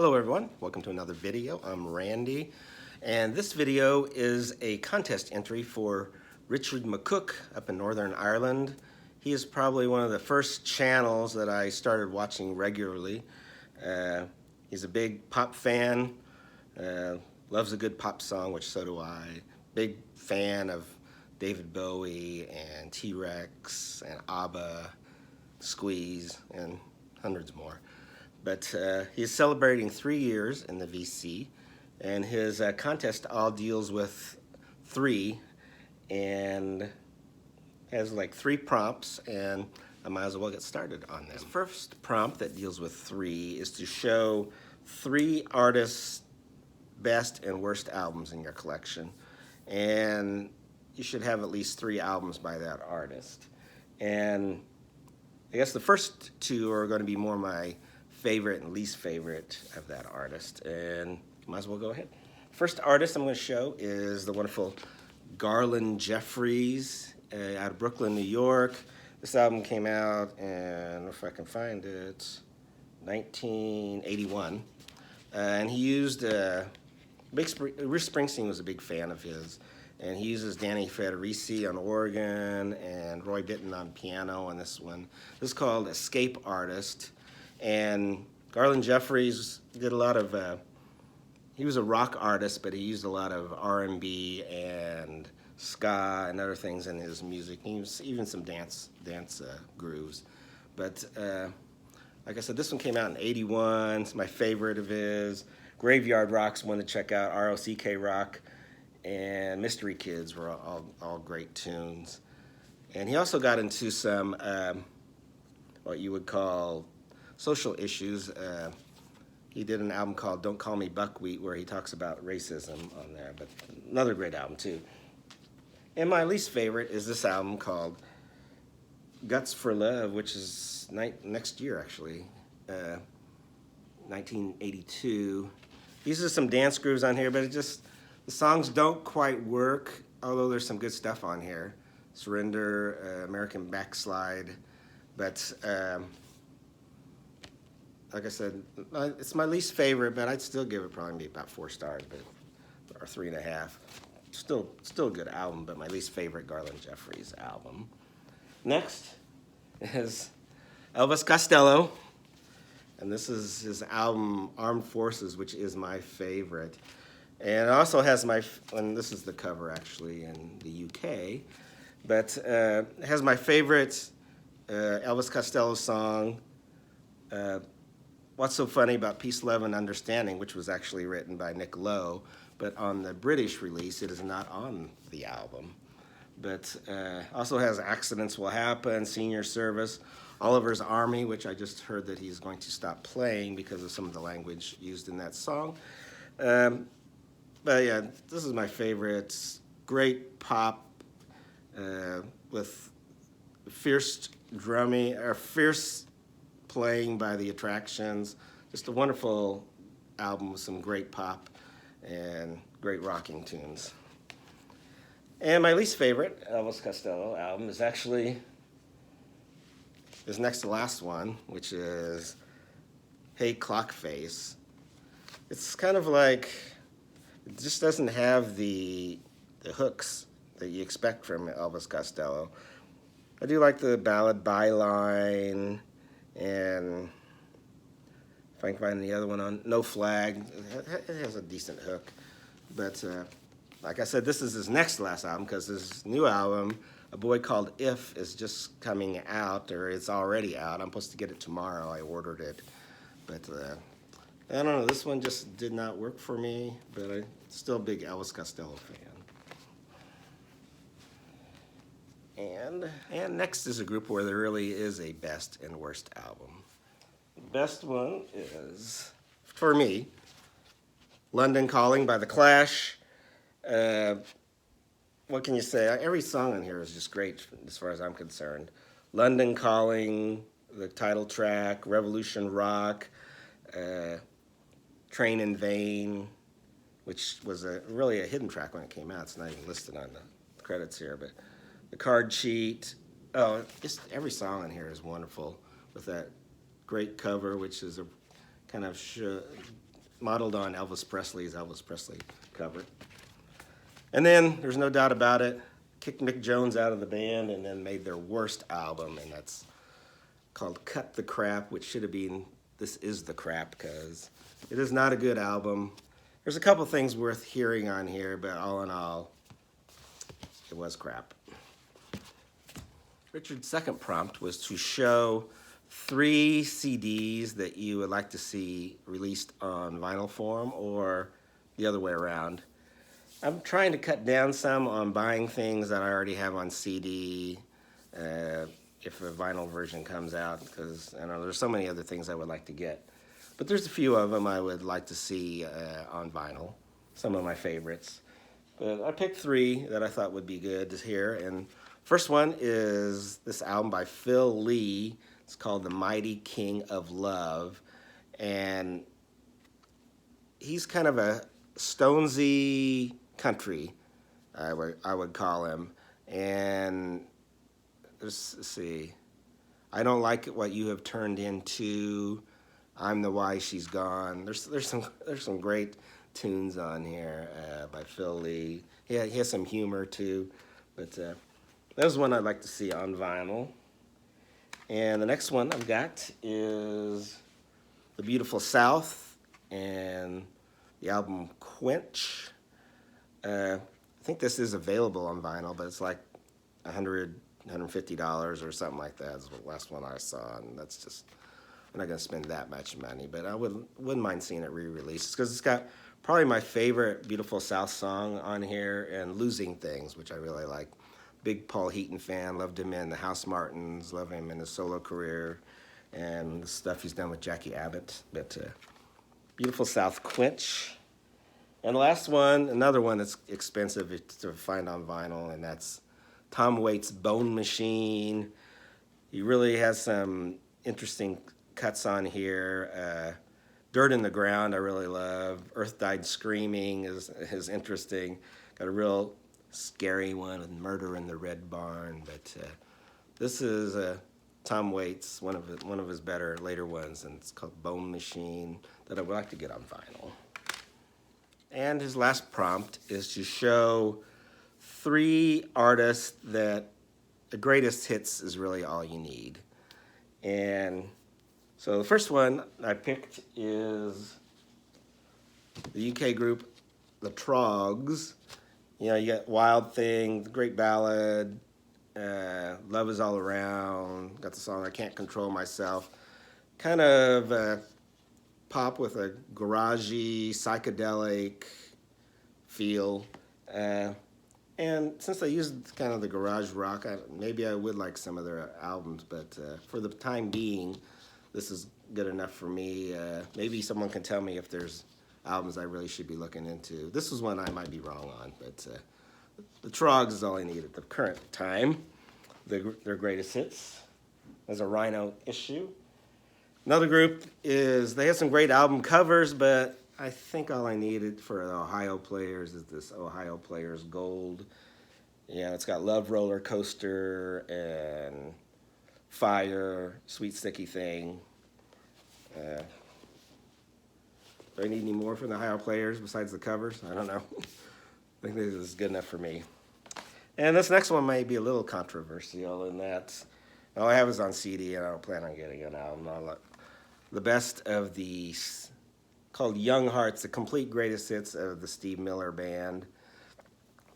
Hello everyone, welcome to another video. I'm Randy, and this video is a contest entry for Richard McCook up in Northern Ireland. He is probably one of the first channels that I started watching regularly. He's a big pop fan, loves a good pop song, which so do I. Big fan of David Bowie and T-Rex and ABBA, Squeeze, and hundreds more. But he's celebrating 3 years in the VC, and his contest all deals with 3 and has like 3 prompts, and I might as well get started on them. The first prompt that deals with 3 is to show 3 artists' best and worst albums in your collection, and you should have at least 3 albums by that artist. And I guess the first 2 are going to be more my favorite and least favorite of that artist, and might as well go ahead. First artist I'm going to show is the wonderful Garland Jefferson out of Brooklyn, New York. This album came out, and if I can find it, 1981, and he used Bruce Springsteen was a big fan of his, and he uses Danny Federici on organ and Roy Bittan on piano on this one. This is called Escape Artist. And Garland Jefferson did a lot of, he was a rock artist, but he used a lot of R&B and ska and other things in his music. He used even some dance grooves. But like I said, this one came out in '81. It's my favorite of his. Graveyard Rock's one to check out. ROCK Rock and Mystery Kids were all great tunes. And he also got into some what you would call social issues. He did an album called Don't Call Me Buckwheat where he talks about racism on there, but another great album too. And my least favorite is this album called Guts for Love, which is next year actually, 1982. These are some dance grooves on here, but the songs don't quite work, although there's some good stuff on here. Surrender, American Backslide, but like I said, it's my least favorite, but I'd still give it probably about 4 stars, or 3.5. Still a good album, but my least favorite Garland Jefferson album. Next is Elvis Costello, and this is his album Armed Forces, which is my favorite. And it also has and this is the cover actually in the UK, but it has my favorite Elvis Costello song, What's So Funny About Peace, Love, and Understanding, which was actually written by Nick Lowe, but on the British release, it is not on the album. But also has Accidents Will Happen, Senior Service, Oliver's Army, which I just heard that he's going to stop playing because of some of the language used in that song. But yeah, this is my favorite. Great pop with fierce drumming, or fierce playing by the Attractions. Just a wonderful album with some great pop and great rocking tunes. And my least favorite Elvis Costello album is actually his next to last one, which is Hey Clockface. It's kind of like, it just doesn't have the hooks that you expect from Elvis Costello. I do like the ballad Byline, and if I can find the other one on No Flag, it has a decent hook. But like I said, this is his next to last album, because his new album, A Boy Called If, is just coming out, or it's already out. I'm supposed to get it tomorrow. I ordered it. But I don't know, this one just did not work for me, but I'm still a big Elvis Costello fan. And next is a group where there really is a best and worst album. The best one is, for me, London Calling by The Clash. What can you say? Every song on here is just great as far as I'm concerned. London Calling, the title track, Revolution Rock, Train in Vain, which was really a hidden track when it came out. It's not even listed on the credits here, but The Card Cheat. Oh, just every song on here is wonderful, with that great cover, which is a kind of modeled on Elvis Presley's Elvis Presley cover. And then, there's no doubt about it, kicked Mick Jones out of the band and then made their worst album, and that's called Cut the Crap, which should have been This Is the Crap, because it is not a good album. There's a couple things worth hearing on here, but all in all, it was crap. Richard's second prompt was to show 3 CDs that you would like to see released on vinyl form or the other way around. I'm trying to cut down some on buying things that I already have on CD if a vinyl version comes out, because I know there's so many other things I would like to get. But there's a few of them I would like to see on vinyl, some of my favorites. But I picked 3 that I thought would be good to hear. And first one is this album by Phil Lee. It's called The Mighty King of Love. And he's kind of a Stonesy country, I would call him. And let's see, I don't like what you have turned into. I'm the why she's gone. There's some great tunes on here by Phil Lee. He has some humor too, but that was one I'd like to see on vinyl. And the next one I've got is The Beautiful South and the album Quench. I think this is available on vinyl, but it's like $150 or something like that is the last one I saw, and that's just, I'm not going to spend that much money, but I wouldn't mind seeing it re-released, because it's got probably my favorite Beautiful South song on here, and Losing Things, which I really like. Big Paul Heaton fan, loved him in the House Martins, loved him in his solo career, and the stuff he's done with Jackie Abbott. But Beautiful South, Quench. And the last one, another one that's expensive to find on vinyl, and that's Tom Waits' Bone Machine. He really has some interesting cuts on here. Dirt in the Ground I really love. Earth Died Screaming is interesting. Got a real scary one with Murder in the Red Barn. But this is Tom Waits, one of his better later ones, and it's called Bone Machine, that I would like to get on vinyl. And his last prompt is to show 3 artists that the greatest hits is really all you need. And so the first one I picked is the UK group, the Troggs. You know, you got Wild Thing, Great Ballad, Love Is All Around, got the song I Can't Control Myself. Kind of pop with a garagey, psychedelic feel. And since they used kind of the garage rock, maybe I would like some of their albums, but for the time being, this is good enough for me. Maybe someone can tell me if there's albums I really should be looking into. This was one I might be wrong on, but the Troggs is all I need at the current time. Their greatest hits. There's a Rhino issue. Another group is, they have some great album covers, but I think all I needed for the Ohio Players is this Ohio Players Gold. Yeah, it's got Love Roller Coaster and Fire, Sweet Sticky Thing. Do I need any more from the Ohio Players besides the covers? I don't know. I think this is good enough for me. And this next one may be a little controversial in that all I have is on CD, and I don't plan on getting an album. The best of the, called Young Hearts, the complete greatest hits of the Steve Miller Band.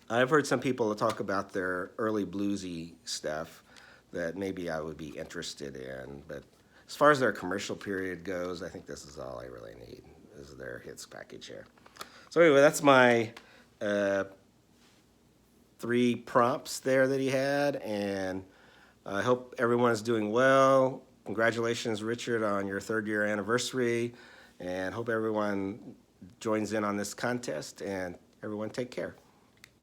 I've heard some people talk about their early bluesy stuff that maybe I would be interested in, but as far as their commercial period goes, I think this is all I really need, is their hits package here. So anyway, that's my 3 prompts there that he had, and I hope everyone is doing well. Congratulations, Richard, on your 3rd year anniversary, and hope everyone joins in on this contest, and everyone take care.